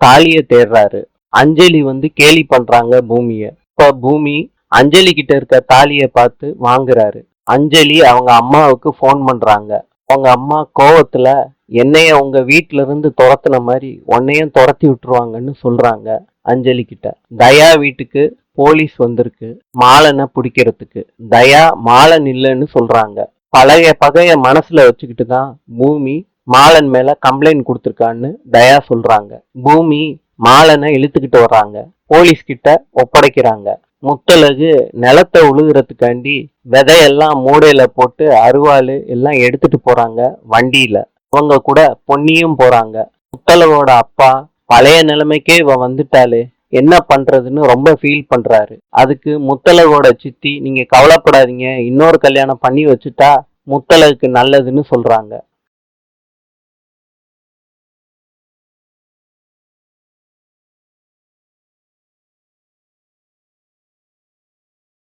தாலிய தேடுறாரு. அஞ்சலி கேலி பண்றாங்க பூமிய. இப்ப பூமி அஞ்சலி கிட்ட இருக்க தாலிய பார்த்து வாங்குறாரு. அஞ்சலி அவங்க அம்மாவுக்கு ஃபோன் பண்றாங்க. அவங்க அம்மா கோவத்துல என்னைய உங்க வீட்டுல இருந்து துரத்துன மாதிரி உன்னையும் துரத்தி விட்டுருவாங்கன்னு சொல்றாங்க அஞ்சலி கிட்ட. தயா வீட்டுக்கு போலீஸ் வந்திருக்கு மாலனை பிடிக்கிறதுக்கு. தயா மாலன் இல்லைன்னு சொல்றாங்க. பழைய பகைய மனசுல வச்சுக்கிட்டு தான் பூமி மாலன் மேல கம்ப்ளைண்ட் கொடுத்துருக்கான்னு தயா சொல்றாங்க. பூமி மாலனை இழுத்துக்கிட்டு வர்றாங்க. போலீஸ் கிட்ட ஒப்படைக்கிறாங்க. முத்தழகு நிலத்தை உழுகுறதுக்காண்டி விதையெல்லாம் மூடையில போட்டு அருவாள் எல்லாம் எடுத்துட்டு போறாங்க வண்டியில. அவங்க கூட பொன்னியும் போறாங்க. முத்தழகோட அப்பா பழைய நிலைமைக்கே இவ வந்துட்டாலே என்ன பண்றதுன்னு ரொம்ப ஃபீல் பண்றாரு. அதுக்கு முத்தழகோட சித்தி நீங்க கவலைப்படாதீங்க, இன்னொரு கல்யாணம் பண்ணி வச்சுட்டா முத்தழகுக்கு நல்லதுன்னு சொல்றாங்க.